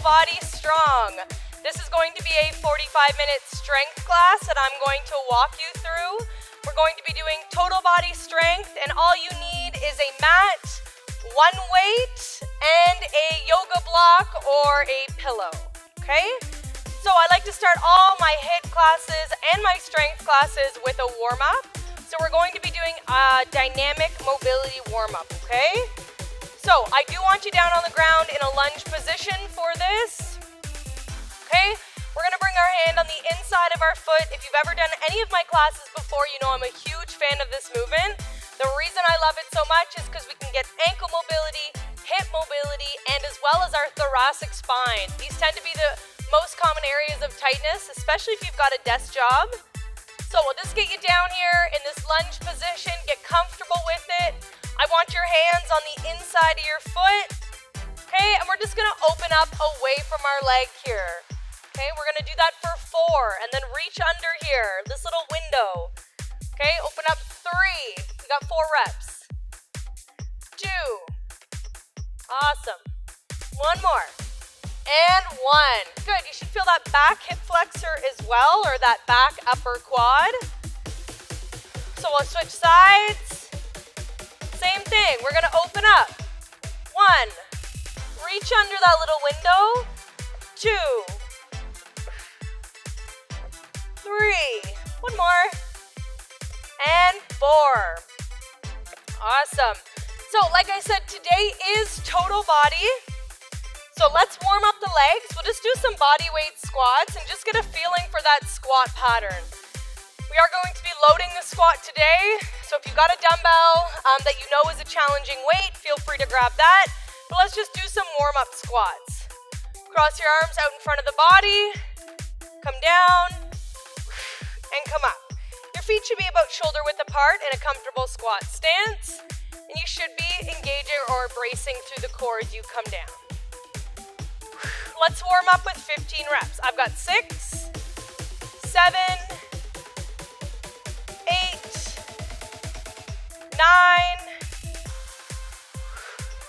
Movati Strong. This is going to be a 45-minute strength class that I'm going to walk you through. We're going to be doing total body strength, and all you need is a mat, one weight, and a yoga block or a pillow, okay? So I like to start all my HIIT classes and my strength classes with a warm-up. So we're going to be doing a dynamic mobility warm-up, okay? So I do want you down on the ground in a lunge position for this. Okay, we're gonna bring our hand on the inside of our foot. If you've ever done any of my classes before, you know I'm a huge fan of this movement. The reason I love it so much is because we can get ankle mobility, hip mobility, and as well as our thoracic spine. These tend to be the most common areas of tightness, especially if you've got a desk job. So we'll just get you down here in this lunge position, get comfortable with it. I want your hands on the inside of your foot. Okay, and we're just gonna open up away from our leg here. Okay, we're gonna do that for 4 and then reach under here, this little window. Okay, open up 3, we got 4 reps. 2, awesome. 1 more, and 1. Good, you should feel that back hip flexor as well, or that back upper quad. So we'll switch sides. Same thing, we're gonna open up. 1, reach under that little window. 2, 3, 1 more, and 4. Awesome. So like I said, today is total body. So let's warm up the legs. We'll just do some body weight squats and just get a feeling for that squat pattern. We are going to be loading the squat today. So if you've got a dumbbell that you know is a challenging weight, feel free to grab that. But let's just do some warm-up squats. Cross your arms out in front of the body, come down, and come up. Your feet should be about shoulder width apart in a comfortable squat stance, and you should be engaging or bracing through the core as you come down. Let's warm up with 15 reps. I've got 6, 7, 8, 9,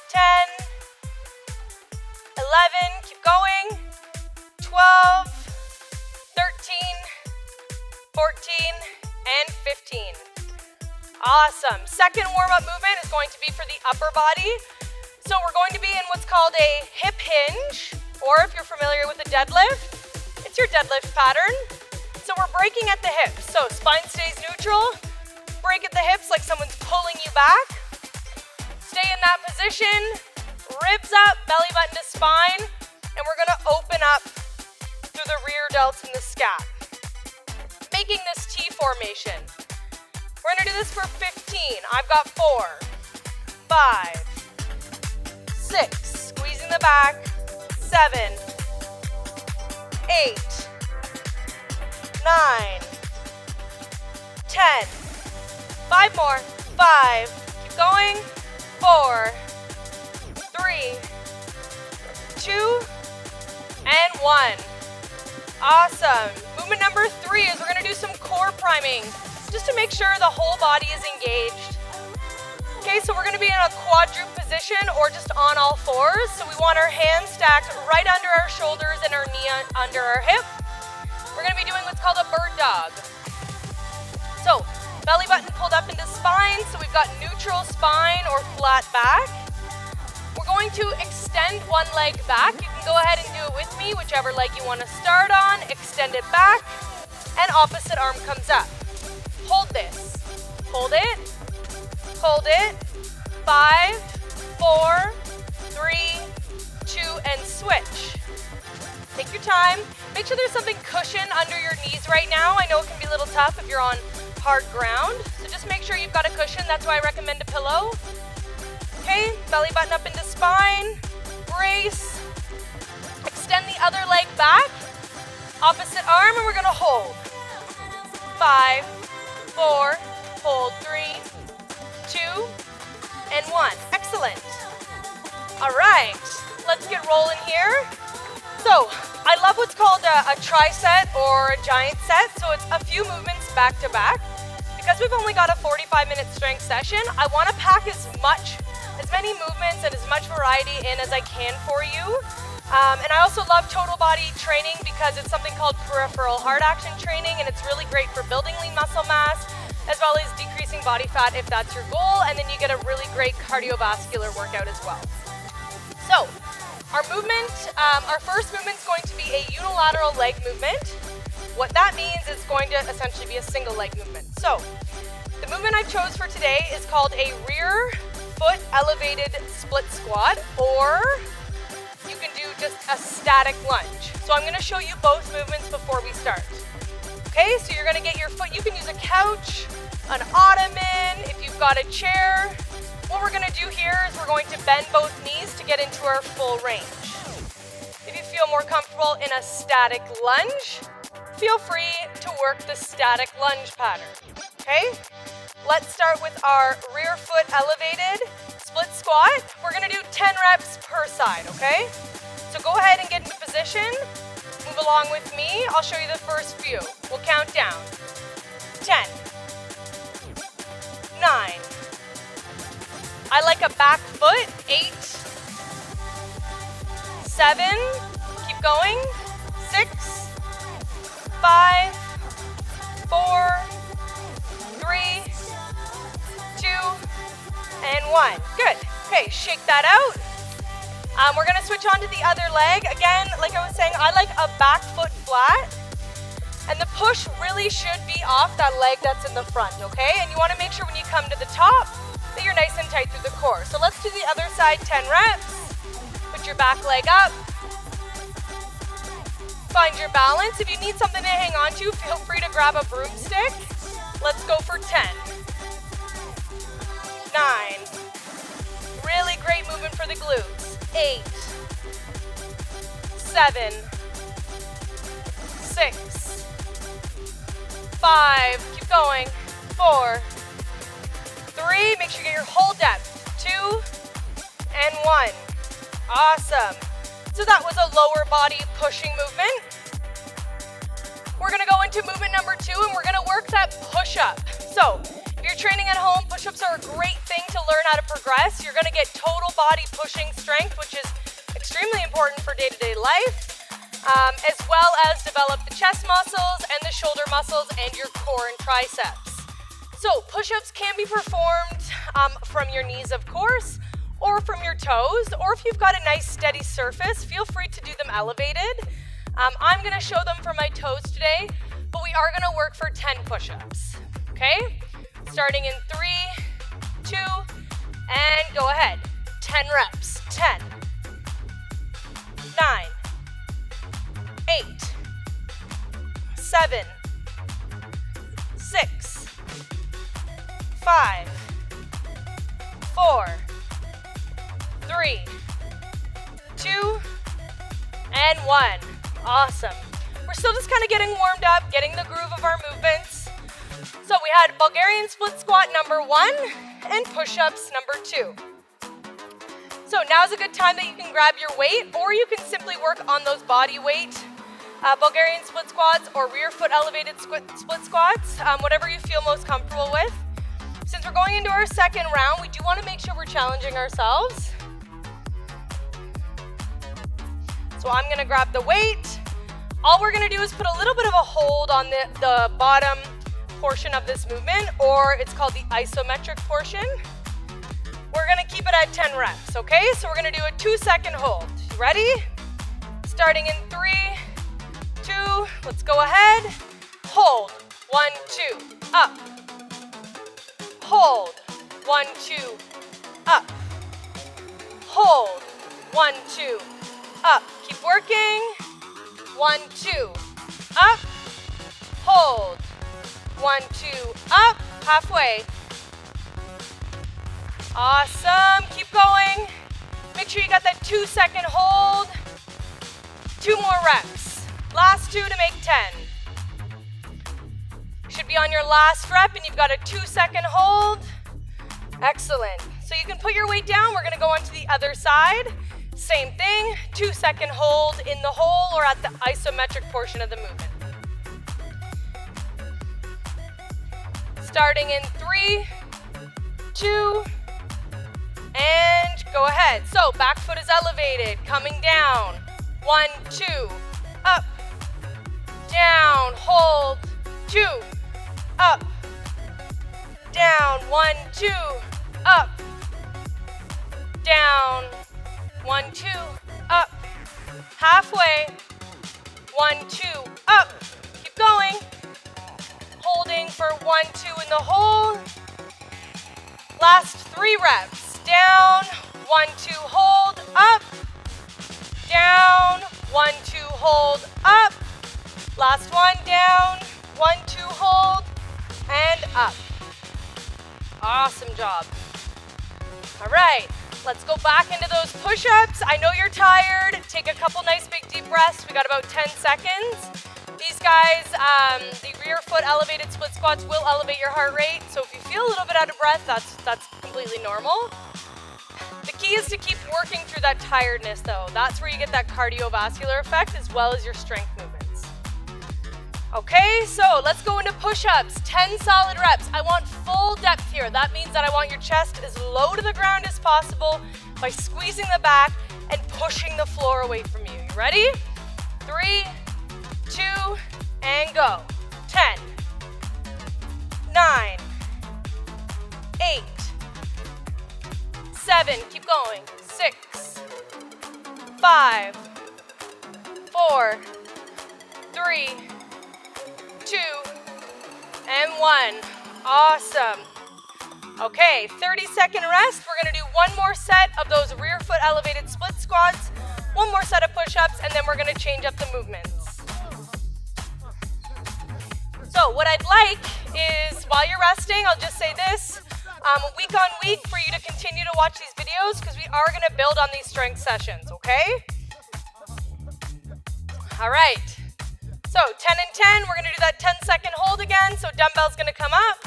10, 11, keep going, 12, 13, 14, and 15. Awesome. Second warm-up movement is going to be for the upper body. So we're going to be in what's called a hip hinge, or if you're familiar with a deadlift, it's your deadlift pattern. So we're breaking at the hips. So spine stays neutral, break at the hips like someone's pulling you back. Stay in that position, ribs up, belly button to spine, and we're gonna open up through the rear delts and the scap, making this T formation. We're gonna do this for 15. I've got 4, 5, 6, squeezing the back, 7, 8, 9, 10, 5 more, 5, keep going, 4, 3, 2, and 1. Awesome. Movement number 3 is we're gonna do some core priming, just to make sure the whole body is engaged. Okay, so we're gonna be in a quadruped position or just on all 4s. So we want our hands stacked right under our shoulders and our knee under our hip. We're gonna be doing what's called a bird dog. So belly button pulled up into spine, so we've got neutral spine or flat back. We're going to extend one leg back. You can go ahead and do it with me, whichever leg you want to start on. Extend it back, and opposite arm comes up. Hold this. Hold it. Hold it. 5, 4, 3, 2, and switch. Take your time. Make sure there's something cushioned under your knees right now. I know it can be a little tough if you're on hard ground, so just make sure you've got a cushion. That's why I recommend a pillow. Okay, belly button up into spine, brace, extend the other leg back, opposite arm, and we're gonna hold. 5, 4, hold, 3, 2, and 1. Excellent. All right, let's get rolling here. So, I love what's called a tri-set or a giant set, so it's a few movements back to back. Because we've only got a 45-minute strength session, I want to pack as many movements and as much variety in as I can for you. And I also love total body training because it's something called peripheral heart action training, and it's really great for building lean muscle mass as well as decreasing body fat if that's your goal, and then you get a really great cardiovascular workout as well. So our movement, our first movement is going to be a unilateral leg movement. What that means is going to essentially be a single leg movement. So the movement I chose for today is called a rear foot elevated split squat, or you can do just a static lunge. So I'm going to show you both movements before we start. Okay, so you're going to get your foot, you can use a couch, an ottoman, if you've got a chair. What we're going to do here is we're going to bend both knees to get into our full range. If you feel more comfortable in a static lunge, feel free to work the static lunge pattern. Okay, let's start with our rear foot elevated split squat. We're going to do 10 reps per side, okay? So go ahead and get into position. Move along with me. I'll show you the first few. We'll count down. 10, 9. I like a back foot. 8, 7. Keep going. 6, 5, 4, 3, 2, and 1. Good. Okay, shake that out. We're going to switch on to the other leg. Again, like I was saying, I like a back foot flat. And the push really should be off that leg that's in the front, okay? And you want to make sure when you come to the top that you're nice and tight through the core. So let's do the other side, 10 reps. Put your back leg up. Find your balance. If you need something to hang on to, feel free to grab a broomstick. Let's go for 10. 9. Really great movement for the glutes. 8, 7, 6, 5, keep going. 4, 3, make sure you get your whole depth. 2, and 1. Awesome. So that was a lower body pushing movement. We're gonna go into movement number 2, and we're gonna work that push-up. So if you're training at home, push-ups are a great thing to learn how to progress. You're gonna get total body pushing strength, which is extremely important for day-to-day life, as well as develop the chest muscles and the shoulder muscles and your core and triceps. So push-ups can be performed from your knees, of course, or from your toes, or if you've got a nice steady surface, feel free to do them elevated. I'm gonna show them from my toes today, but we are gonna work for 10 push-ups, okay? Starting in 3, 2, and go ahead. 10 reps. 10, 9, 8, 7, 6, 5, 4, 3, 2, and 1. Awesome. We're still just kind of getting warmed up, getting the groove of our movements. So we had Bulgarian split squat number 1 and push-ups number 2. So now's a good time that you can grab your weight, or you can simply work on those body weight Bulgarian split squats or rear foot elevated split squats, whatever you feel most comfortable with. Since we're going into our second round, we do want to make sure we're challenging ourselves. So I'm going to grab the weight. All we're going to do is put a little bit of a hold on the bottom portion of this movement, or it's called the isometric portion. We're going to keep it at 10 reps, okay? So we're going to do a 2-second hold. You ready? Starting in 3, 2, let's go ahead. Hold, 1, 2, up. Hold, 1, 2, up. Hold, 1, 2, up. Keep working. 1, 2, up. Hold, 1, 2, up. Halfway. Awesome. Keep going. Make sure you got that 2-second hold. 2 more reps. Last 2 to make 10. Should be on your last rep and you've got a 2-second hold. Excellent. So you can put your weight down. We're going to go on to the other side. Same thing. 2-second hold in the hole or at the isometric portion of the movement. Starting in 3, 2, and go ahead. So back foot is elevated, coming down. 1, 2, up, down, hold, 2, up, down, 1, 2, up, down, 1, 2, up, halfway, 1, 2, up, keep going, holding for 1, 2 in the hole, last 3 reps, down, 1, 2, hold, up, down, 1, 2, hold, up, last one, down, 1, 2, hold, and up. Awesome job. All right, let's go back into those push-ups. I know you're tired. Take a couple nice big deep breaths. We got about 10 seconds. These guys, the rear foot elevated split squats will elevate your heart rate. So if you feel a little bit out of breath, that's completely normal. The key is to keep working through that tiredness though. That's where you get that cardiovascular effect as well as your strength movements. Okay, so let's go into push-ups, 10 solid reps. I want full depth here. That means that I want your chest as low to the ground as possible by squeezing the back and pushing the floor away from you. You ready? 3, 2, and go. 10, 9, 8, 7, keep going, 6, 5, 4, 3, 2, and 1. Awesome. Okay, 30-second rest. We're gonna do one more set of those rear foot elevated split squats, one more set of push-ups, and then we're gonna change up the movements. So what I'd like is, while you're resting, I'll just say this, week on week for you to continue to watch these videos because we are gonna build on these strength sessions, okay? All right. So 10 and 10, we're gonna do that 10-second hold again. So dumbbell's gonna come up,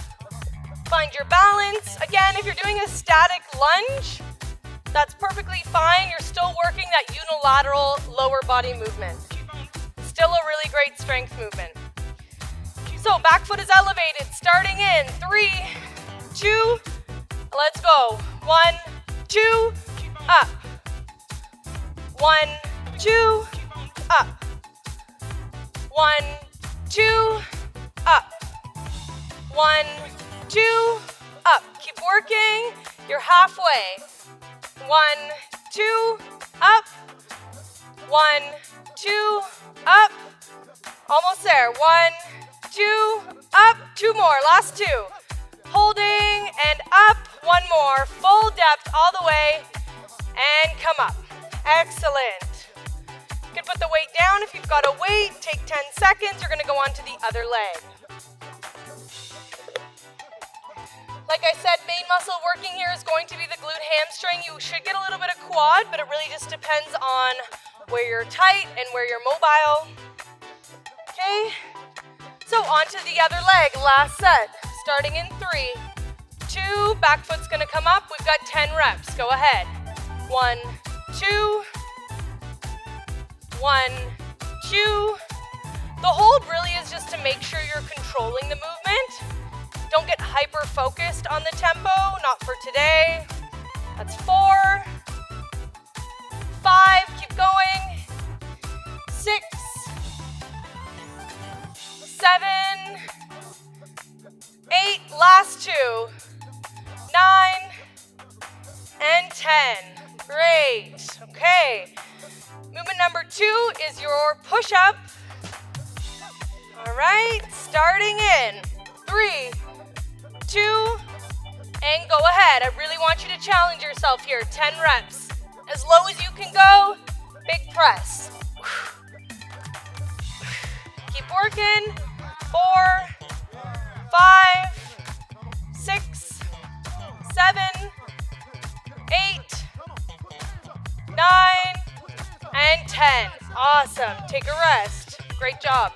find your balance. Again, if you're doing a static lunge, that's perfectly fine. You're still working that unilateral lower body movement. Still a really great strength movement. So back foot is elevated, starting in 3, 2, let's go. 1, 2, up. 1, 2, up. 1, 2, up. 1, 2, up. Keep working. You're halfway. 1, 2, up. 1, 2, up. Almost there. 1, 2, up. 2 more. Last 2. Holding and up. 1 more. Full depth all the way. And come up. Excellent. You can put the weight down if you've got a weight. Take 10 seconds. You're going to go on to the other leg. Like I said, main muscle working here is going to be the glute hamstring. You should get a little bit of quad, but it really just depends on where you're tight and where you're mobile. Okay? So on to the other leg, last set. Starting in 3, 2, back foot's going to come up. We've got 10 reps. Go ahead. 1, 2, 1, 2. The hold really is just to make sure you're controlling the movement. Don't get hyper-focused on the tempo, not for today. That's 4, 5, keep going. 6, 7, 8, last 2, 9, and 10. Great, okay. Movement number 2 is your push-up. All right, starting in 3, 2, and go ahead. I really want you to challenge yourself here. 10 reps. As low as you can go, big press. Keep working. 4, 5, 6, 7, 8, 9, and 10. Awesome. Take a rest. Great job.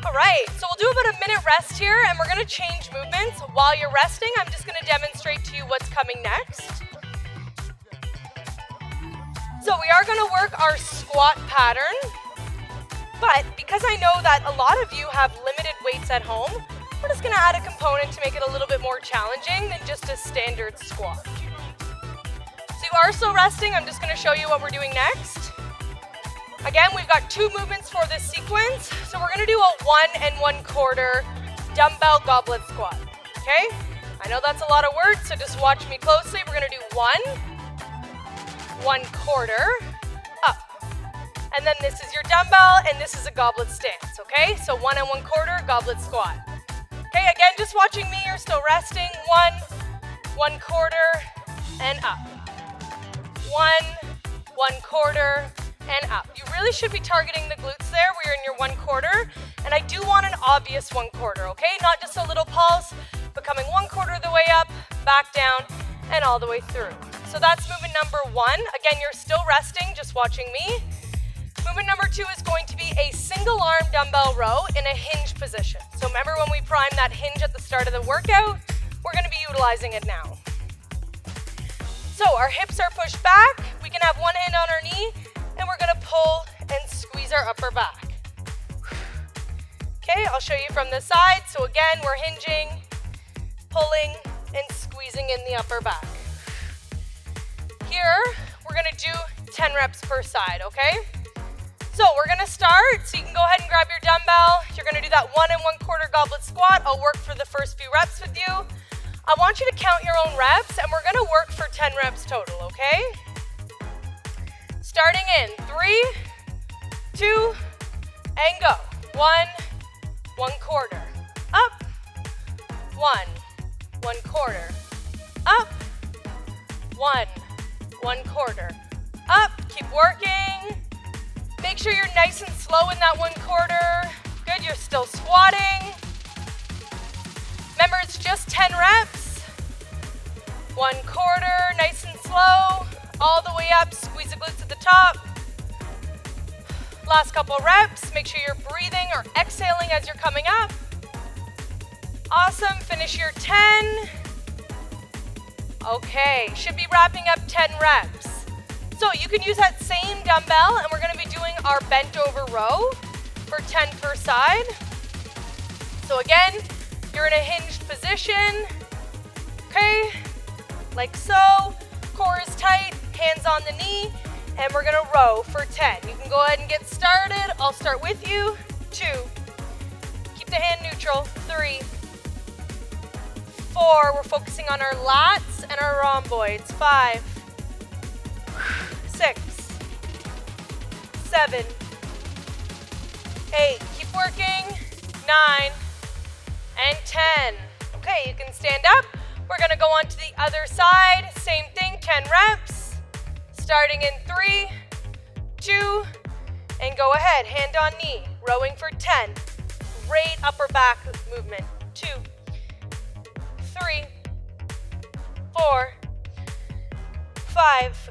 All right, so we'll do about a minute rest here, and we're going to change movements. While you're resting, I'm just going to demonstrate to you what's coming next. So we are going to work our squat pattern, but because I know that a lot of you have limited weights at home, we're just going to add a component to make it a little bit more challenging than just a standard squat. So you are still resting. I'm just going to show you what we're doing next. Again, we've got 2 movements for this sequence. So we're gonna do a 1 1/4 dumbbell goblet squat, okay? I know that's a lot of words, so just watch me closely. We're gonna do 1 1/4 up. And then this is your dumbbell, and this is a goblet stance, okay? So 1 1/4 goblet squat. Okay, again, just watching me, you're still resting. 1 1/4 and up. 1 1/4 and up. You really should be targeting the glutes there where you're in your 1/4, and I do want an obvious 1/4, okay? Not just a little pulse, but coming 1/4 of the way up, back down, and all the way through. So that's movement number 1. Again, you're still resting, just watching me. Movement number 2 is going to be a single arm dumbbell row in a hinge position. So remember when we primed that hinge at the start of the workout? We're gonna be utilizing it now. So our hips are pushed back. We can have one hand on our knee, and we're gonna pull and squeeze our upper back. Okay, I'll show you from the side. So again, we're hinging, pulling, and squeezing in the upper back. Here, we're gonna do 10 reps per side, okay? So we're gonna start, so you can go ahead and grab your dumbbell. You're gonna do that 1 1/4 goblet squat. I'll work for the first few reps with you. I want you to count your own reps, and we're gonna work for 10 reps total, okay? Starting in 3, 2, and go. 1 1/4, up. 1 1/4, up. 1 1/4, up. Keep working. Make sure you're nice and slow in that 1/4. Good, you're still squatting. Remember, it's just 10 reps. 1/4, nice and slow. All the way up, squeeze the glutes at the top. Last couple reps, make sure you're breathing or exhaling as you're coming up. Awesome, finish your 10. Okay, should be wrapping up 10 reps. So you can use that same dumbbell, and we're gonna be doing our bent over row for 10 per side. So again, you're in a hinged position, okay, like so. Core is tight, hands on the knee, and we're gonna row for 10. You can go ahead and get started. I'll start with you. 2, keep the hand neutral. 3, 4, we're focusing on our lats and our rhomboids. 5, 6, 7, 8, keep working. 9, and 10. Okay, you can stand up. We're gonna go on to the other side. Same thing, 10 reps. Starting in 3, 2, and go ahead, hand on knee, rowing for 10. Great upper back movement. 2, 3, 4, 5,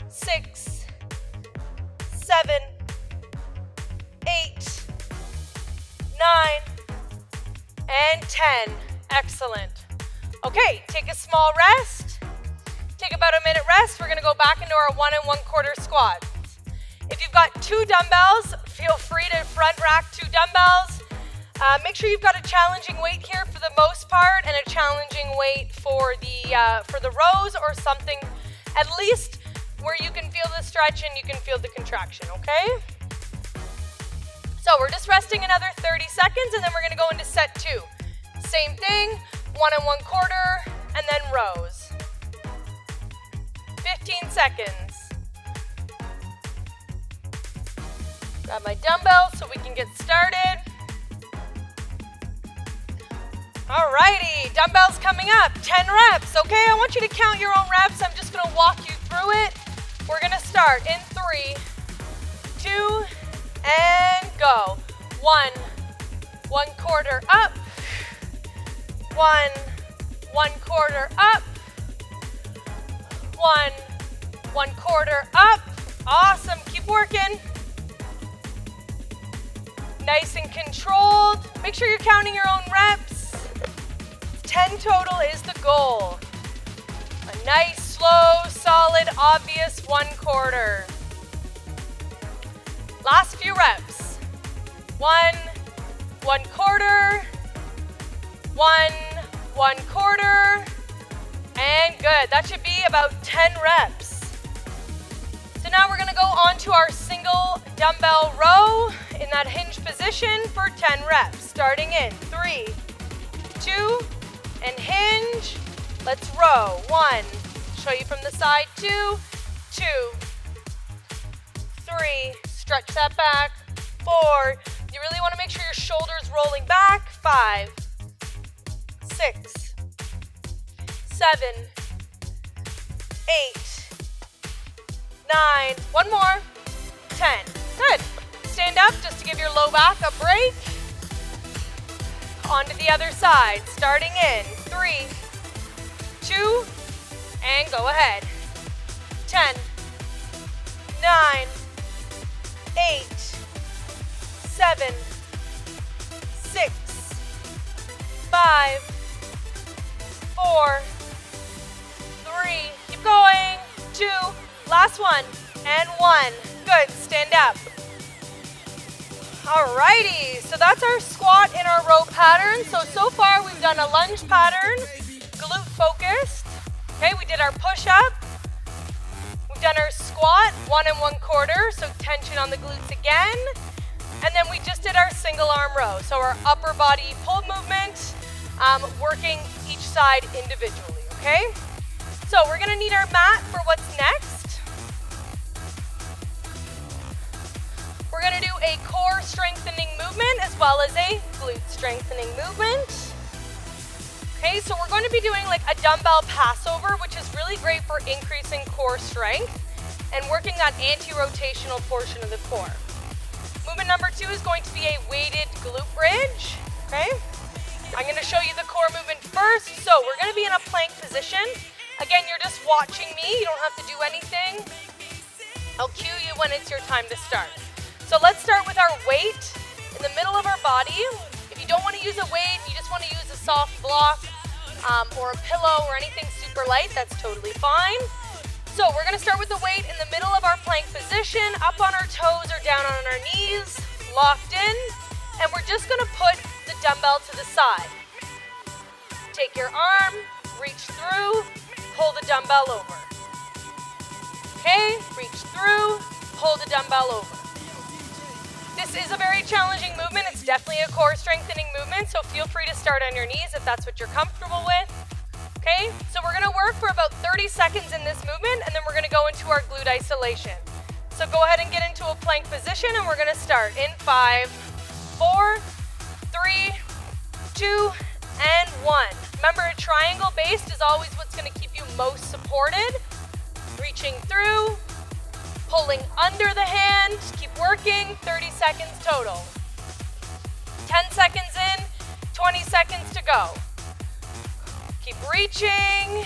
6, 7, 8, 9, and 10. Excellent. Okay, take a small rest. Take about a minute rest. We're gonna go back into our 1 1/4 squats. If you've got 2 dumbbells, feel free to front rack 2 dumbbells. Make sure you've got a challenging weight here for the most part, and a challenging weight for the rows, or something at least where you can feel the stretch and you can feel the contraction, okay? So we're just resting another 30 seconds, and then we're gonna go into set 2. Same thing, 1 1/4, and then rows. 15 seconds. Grab my dumbbells so we can get started. Alrighty, dumbbells coming up, 10 reps, okay? I want you to count your own reps. I'm just gonna walk you through it. We're gonna start in 3, 2, and go. 1 1/4 up. 1 1/4 up. 1 1/4 up. Awesome, keep working. Nice and controlled. Make sure you're counting your own reps. 10 total is the goal. A nice, slow, solid, obvious 1/4. Last few reps. 1 1/4. 1 1/4. And good. That should be about 10 reps. So now we're gonna go on to our single dumbbell row in that hinge position for 10 reps. Starting in 3, 2, and hinge. Let's row. 1, show you from the side, 2, 2, 3, stretch that back, 4, you really wanna make sure your shoulder's rolling back, 5, 6, 7, 8, 9, one more, 10. Good. Stand up just to give your low back a break. On to the other side, starting in 3, 2, and go ahead. 10, 9, 8, 7, 6, 5, 4, 3, keep going, 2, last one, and 1. Good, stand up. Alrighty, so that's our squat in our row pattern. So far we've done a lunge pattern, glute focused. Okay, we did our push-up. We've done our squat, 1 1/4, so tension on the glutes again. And then we just did our single arm row. So our upper body pull movement, working each side individually, okay? So we're gonna need our mat for what's next. We're gonna do a core strengthening movement as well as a glute strengthening movement. Okay, so we're going to be doing like a dumbbell passover, which is really great for increasing core strength and working that anti-rotational portion of the core. Movement number 2 is going to be a weighted glute bridge, okay? I'm gonna show you the core movement first. So we're gonna be in a plank position. Again, you're just watching me, you don't have to do anything. I'll cue you when it's your time to start. So let's start with our weight in the middle of our body. If you don't want to use a weight, you just want to use a soft block or a pillow or anything super light, that's totally fine. So we're going to start with the weight in the middle of our plank position, up on our toes or down on our knees, locked in, and we're just going to put the dumbbell to the side. Take your arm, reach through, pull the dumbbell over. Okay, reach through, pull the dumbbell over. This is a very challenging movement. It's definitely a core strengthening movement, so feel free to start on your knees if that's what you're comfortable with. Okay, so we're gonna work for about 30 seconds in this movement, and then we're gonna go into our glute isolation. So go ahead and get into a plank position, and we're gonna start in 5, 4, 3, 2, and 1. Remember, a triangle based is always what's gonna keep you most supported. Reaching through, pulling under the hand, keep working, 30 seconds total. 10 seconds in, 20 seconds to go. Keep reaching.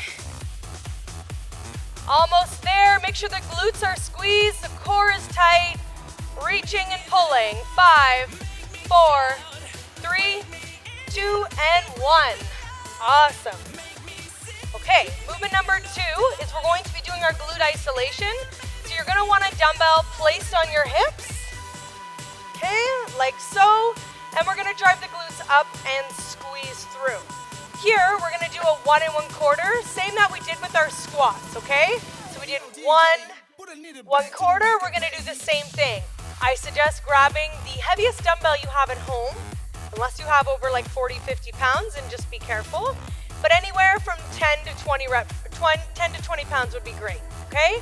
Almost there, make sure the glutes are squeezed, the core is tight. Reaching and pulling, 5, 4, 3, 2, and 1. Awesome. Okay, movement number 2 is we're going to be doing our glute isolation. So you're gonna want a dumbbell placed on your hips, okay, like so, and we're gonna drive the glutes up and squeeze through. Here, we're gonna do a 1 1/4, same that we did with our squats, okay? So we did 1 1/4, we're gonna do the same thing. I suggest grabbing the heaviest dumbbell you have at home, unless you have over like 40, 50 pounds, and just be careful. But anywhere from 10 to 20 pounds would be great, okay?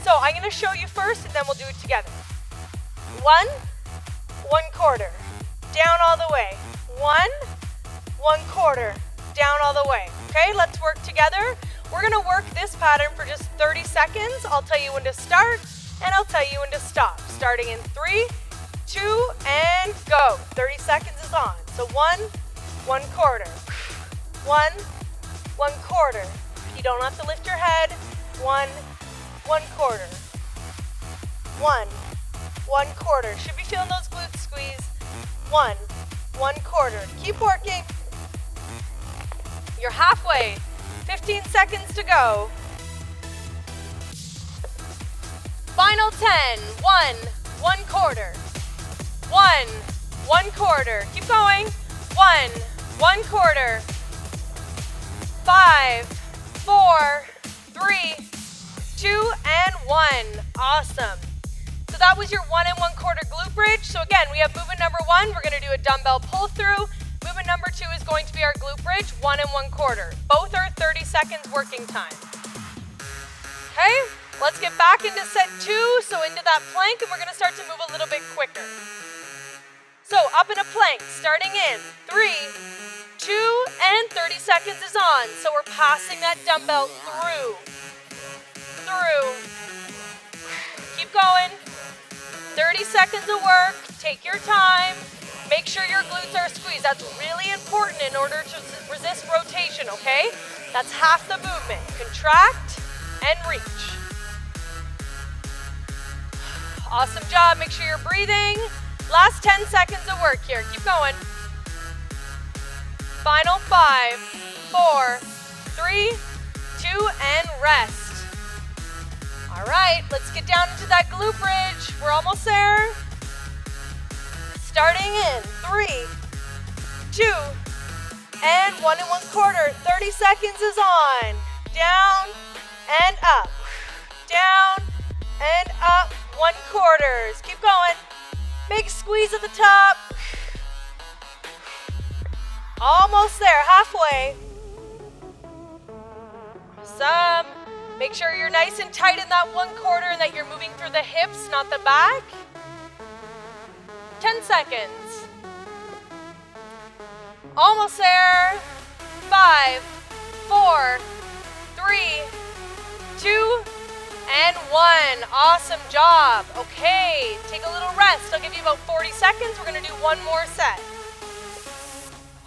So I'm gonna show you first and then we'll do it together. 1 1/4, down all the way. 1 1/4, down all the way. Okay, let's work together. We're gonna work this pattern for just 30 seconds. I'll tell you when to start and I'll tell you when to stop. Starting in 3, 2, and go. 30 seconds is on. So 1 1/4, 1 1/4. You don't have to lift your head. 1 1/4, 1 1/4. Should be feeling those glutes squeeze. 1 1/4. Keep working. You're halfway. 15 seconds to go. Final 10. 1 1/4. 1 1/4. Keep going. 1 1/4. 5, 4, 3, 2, and one. Awesome. So that was your 1 1/4 glute bridge. So again, we have movement number 1. We're going to do a dumbbell pull through. Movement number 2 is going to be our glute bridge, 1 1/4. Both are 30 seconds working time. Okay, let's get back into set 2. So into that plank, and we're going to start to move a little bit quicker. So up in a plank, starting in 3, 2, and 30 seconds is on. So we're passing that dumbbell through. Keep going. 30 seconds of work. Take your time. Make sure your glutes are squeezed. That's really important in order to resist rotation, okay? That's half the movement. Contract and reach. Awesome job. Make sure you're breathing. Last 10 seconds of work here. Keep going. Final 5, 4, 3, 2, and rest. All right, let's get down into that glute bridge. We're almost there. Starting in 3, 2, and 1 1/4. 30 seconds is on. Down and up. Down and up. 1/4. Keep going. Big squeeze at the top. Almost there, halfway. Awesome. Make sure you're nice and tight in that 1/4 and that you're moving through the hips, not the back. 10 seconds. Almost there. 5, 4, 3, 2, and 1. Awesome job. Okay, take a little rest. I'll give you about 40 seconds. We're going to do one more set.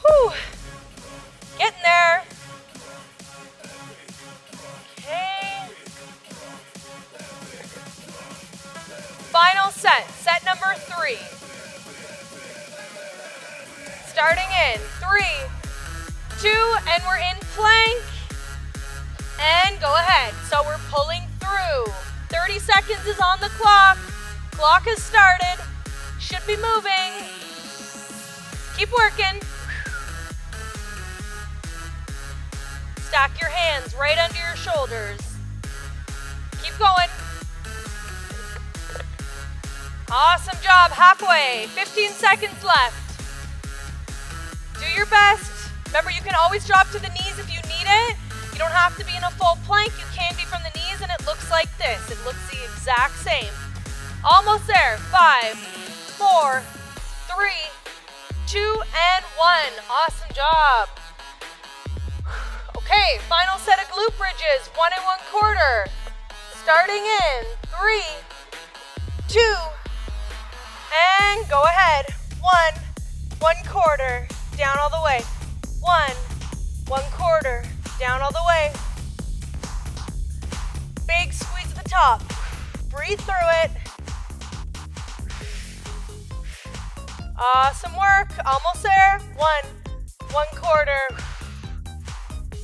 Whew. Getting there. Okay. Final set. Set number 3. Starting in 3, 2, and we're in plank. And go ahead. So we're pulling through. 30 seconds is on the clock. Clock has started. Should be moving. Keep working. Stack your hands right under your shoulders. Keep going. Awesome job. Halfway. 15 seconds left. Do your best. Remember, you can always drop to the knees if you need it. You don't have to be in a full plank. You can be from the knees, and it looks like this. It looks the exact same. Almost there. 5, 4, 3, 2, and 1. Awesome job. Okay, final set of glute bridges. 1 1/4. Starting in 3, 2, and go ahead. 1 1/4. Down all the way. 1 1/4. Down all the way. Big squeeze at the top. Breathe through it. Awesome work. Almost there. 1 1/4.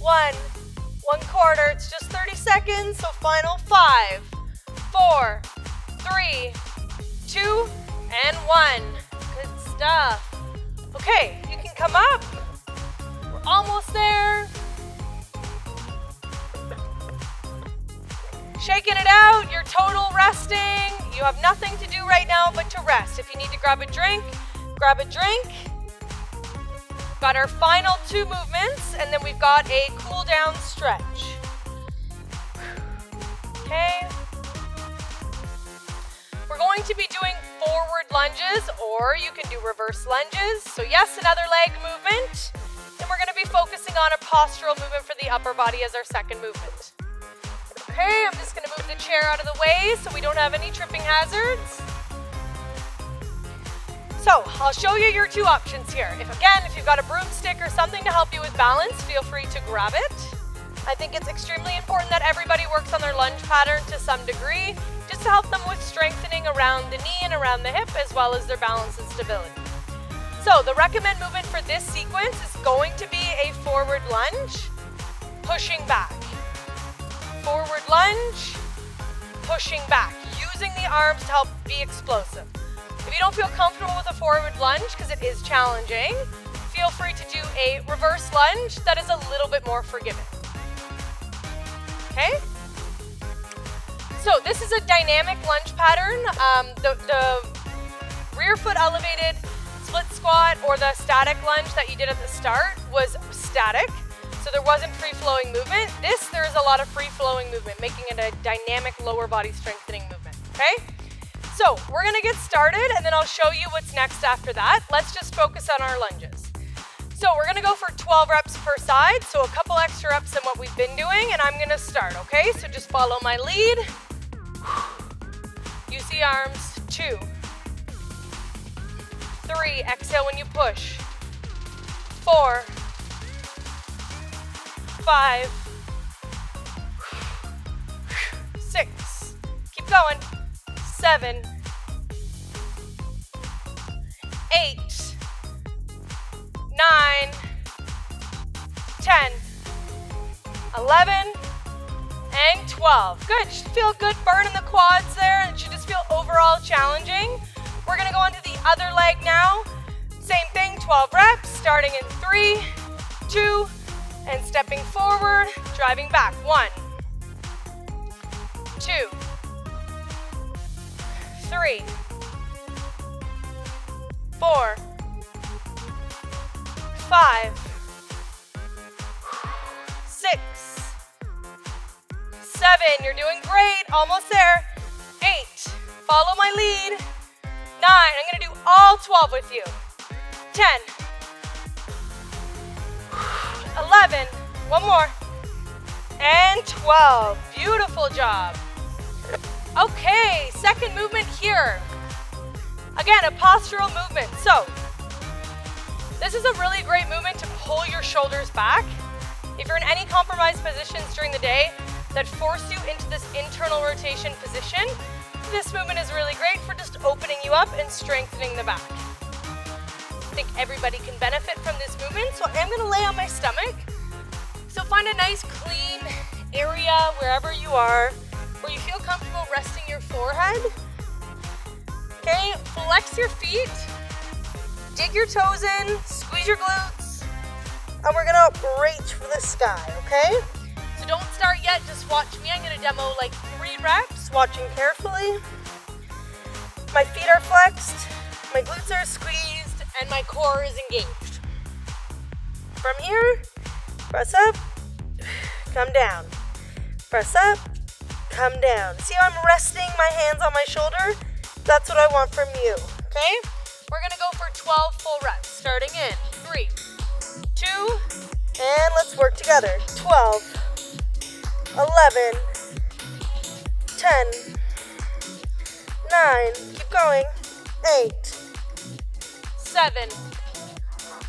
1 1/4. It's just 30 seconds. So final 5, 4, 3, 2, and 1. Good stuff. Okay, you can come up. We're almost there. Shaking it out. You're total resting. You have nothing to do right now but to rest. If you need to grab a drink, grab a drink. Got our final 2 movements, and then we've got a cool down stretch. Okay. We're going to be doing forward lunges, or you can do reverse lunges. So yes, another leg movement. And we're going to be focusing on a postural movement for the upper body as our second movement. Okay, I'm just going to move the chair out of the way so we don't have any tripping hazards. So I'll show you your 2 options here. If you've got a broomstick or something to help you with balance, feel free to grab it. I think it's extremely important that everybody works on their lunge pattern to some degree, just to help them with strengthening around the knee and around the hip, as well as their balance and stability. So the recommend movement for this sequence is going to be a forward lunge, pushing back. Forward lunge, pushing back, using the arms to help be explosive. If you don't feel comfortable with a forward lunge, because it is challenging, feel free to do a reverse lunge that is a little bit more forgiving. Okay? So this is a dynamic lunge pattern. The rear foot elevated split squat or the static lunge that you did at the start was static. So there wasn't free-flowing movement. There is a lot of free-flowing movement, making it a dynamic lower body strengthening movement, okay? So we're gonna get started and then I'll show you what's next after that. Let's just focus on our lunges. So we're gonna go for 12 reps per side, so a couple extra reps than what we've been doing, and I'm gonna start, okay? So just follow my lead. Use the arms, 2, 3, exhale when you push, 4, 5, 6, keep going, 7, 8, 9, 10, 11, and 12. Good, should feel good burn in the quads there, and it should just feel overall challenging. We're gonna go on to the other leg now. Same thing, 12 reps, starting in 3, 2, and stepping forward, driving back. 1, 2, 3, 4, 5, 6, 7, you're doing great, almost there. 8, follow my lead. 9, I'm gonna do all 12 with you. 10, 11, one more, and 12. Beautiful job. Okay, second movement here. Again, a postural movement. So, this is a really great movement to pull your shoulders back. If you're in any compromised positions during the day that force you into this internal rotation position, this movement is really great for just opening you up and strengthening the back. I think everybody can benefit from this movement, so I'm gonna lay on my stomach. So find a nice clean area wherever you are, where you feel comfortable resting your forehead. Okay, flex your feet, dig your toes in, squeeze your glutes, and we're gonna reach for the sky, okay? So don't start yet, just watch me. I'm gonna demo like 3 reps, watching carefully. My feet are flexed, my glutes are squeezed, and my core is engaged. From here, press up, come down. Press up, come down. See how I'm resting my hands on my shoulder? That's what I want from you, okay? We're gonna go for 12 full reps, starting in 3, 2, and let's work together. 12, 11, 10, 9, keep going, 8, 7,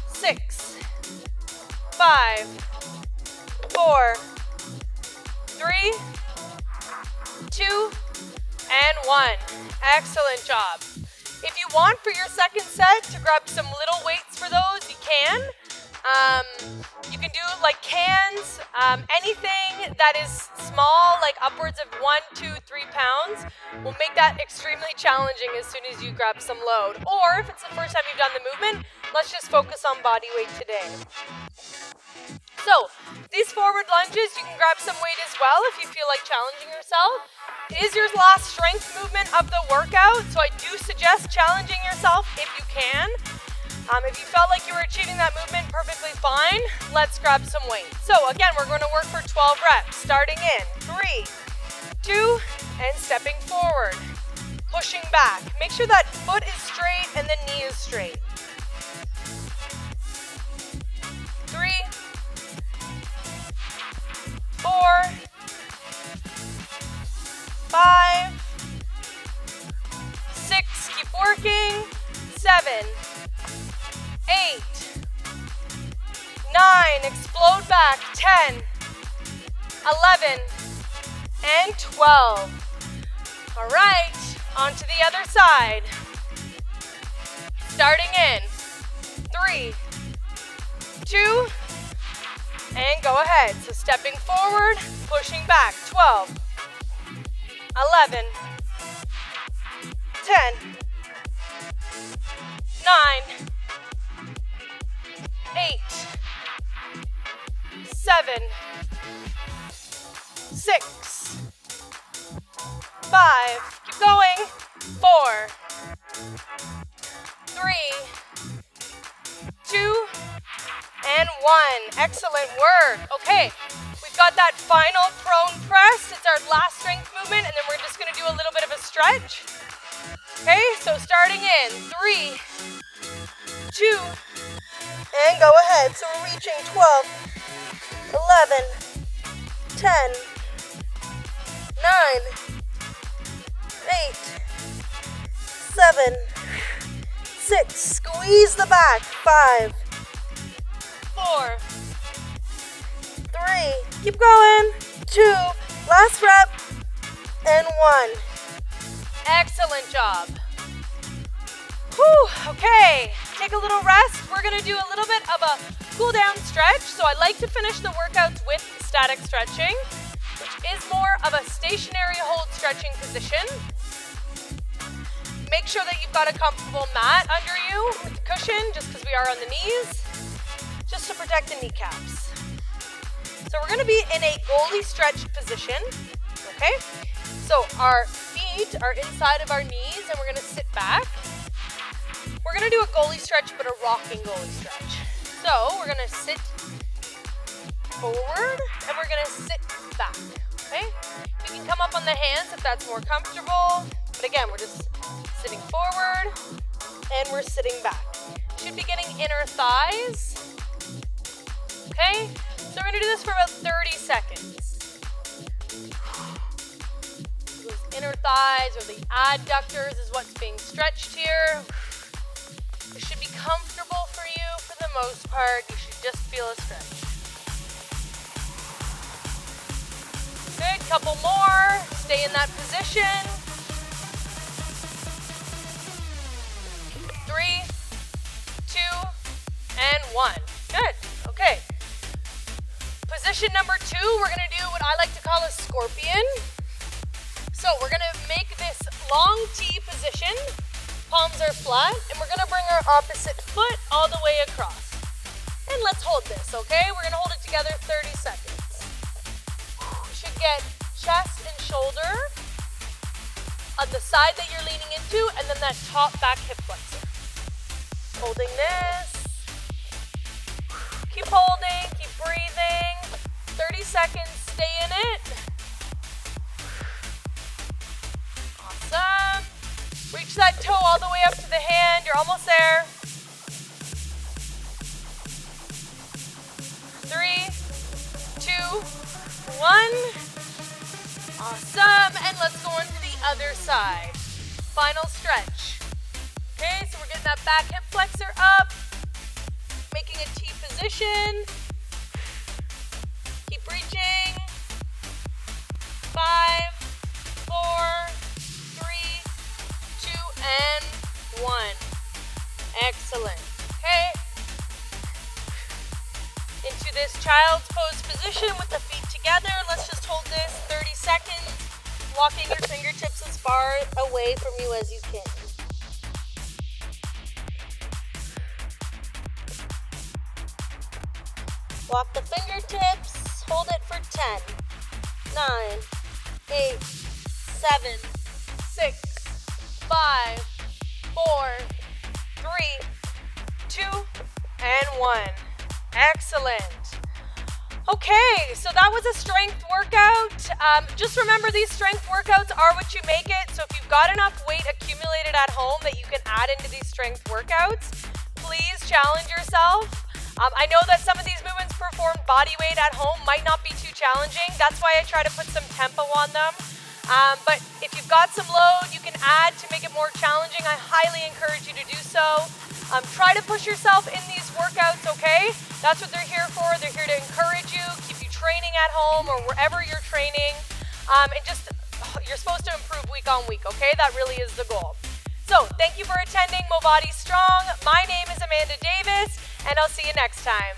6, 5, 4, 3, 2, and 1. Excellent job. If you want for your second set to grab some little weights for those, you can. You can do like cans, anything that is small, like upwards of 1, 2, 3 pounds, will make that extremely challenging as soon as you grab some load. Or if it's the first time you've done the movement, let's just focus on body weight today. So these forward lunges, you can grab some weight as well if you feel like challenging yourself. It is your last strength movement of the workout, so I do suggest challenging yourself if you can. If you felt like you were achieving that movement perfectly fine, let's grab some weight. So again, we're going to work for 12 reps, starting in 3, 2, and stepping forward, pushing back. Make sure that foot is straight and the knee is straight. 3, 4, 5, 6, keep working, 7, 8, 9, explode back, 10, 11, and 12. All right, on to the other side. Starting in 3, 2, and go ahead. So stepping forward, pushing back, 12, 11, 10, 9, 8, 7, 6, 5, keep going, 4, 3, 2, and 1. Excellent work. Okay, we've got that final prone press. It's our last strength movement, and then we're just gonna do a little bit of a stretch. Okay, so starting in 3, 2, and go ahead. So we're reaching 12, 11, 10, 9, 8, 7, 6, squeeze the back, 5, 4, 3, keep going, 2, last rep, and 1. Excellent job. Whew, okay, take a little rest. We're gonna do a little bit of a cool down stretch. So I like to finish the workouts with static stretching, which is more of a stationary hold stretching position. Make sure that you've got a comfortable mat under you with the cushion, just because we are on the knees, just to protect the kneecaps. So we're gonna be in a goalie stretch position, okay? So our feet are inside of our knees and we're gonna sit back. We're gonna do a goalie stretch, but a rocking goalie stretch. So we're gonna sit forward and we're gonna sit back, okay? You can come up on the hands if that's more comfortable, but again, we're just sitting forward and we're sitting back. Should be getting inner thighs, okay? So we're gonna do this for about 30 seconds. Those inner thighs or the adductors is what's being stretched here. It should be comfortable for you for the most part. You should just feel a stretch. Good, couple more. Stay in that position. 3, 2, and 1. Good, okay. Position number 2, we're gonna do what I like to call a scorpion. So we're gonna make this long T position. Palms are flat, and we're gonna bring our opposite foot all the way across. And let's hold this, okay? We're gonna hold it together 30 seconds. You should get chest and shoulder on the side that you're leaning into, and then that top back hip flexor. Holding this. Keep holding, keep breathing. 30 seconds, stay in it. Awesome. Reach that toe all the way up to the hand. You're almost there. 3, 2, 1. Awesome. And let's go on to the other side. Final stretch. Okay, so we're getting that back hip flexor up. Making a T position. Keep reaching. 5, 4, 3, 2, and 1. Excellent. Okay. Into this child's pose position with the feet together. Let's just hold this 30 seconds. Walking your fingertips as far away from you as you can. Walk the fingertips. Hold it for 10, 9, 8, 7, 6, 5, 4, 3, 2, and 1. Excellent. Okay, so that was a strength workout. Just remember, these strength workouts are what you make it. So if you've got enough weight accumulated at home that you can add into these strength workouts, please challenge yourself. I know that some of these movements performed body weight at home might not be too challenging. That's why I try to put some tempo on them. But if you've got some load you can add to make it more challenging, I highly encourage you to do so. Try to push yourself in these workouts, okay? That's what they're here for. They're here to encourage you, keep you training at home or wherever you're training. And just, you're supposed to improve week on week, okay? That really is the goal. So thank you for attending Movati Strong. My name is Amanda Davis, and I'll see you next time.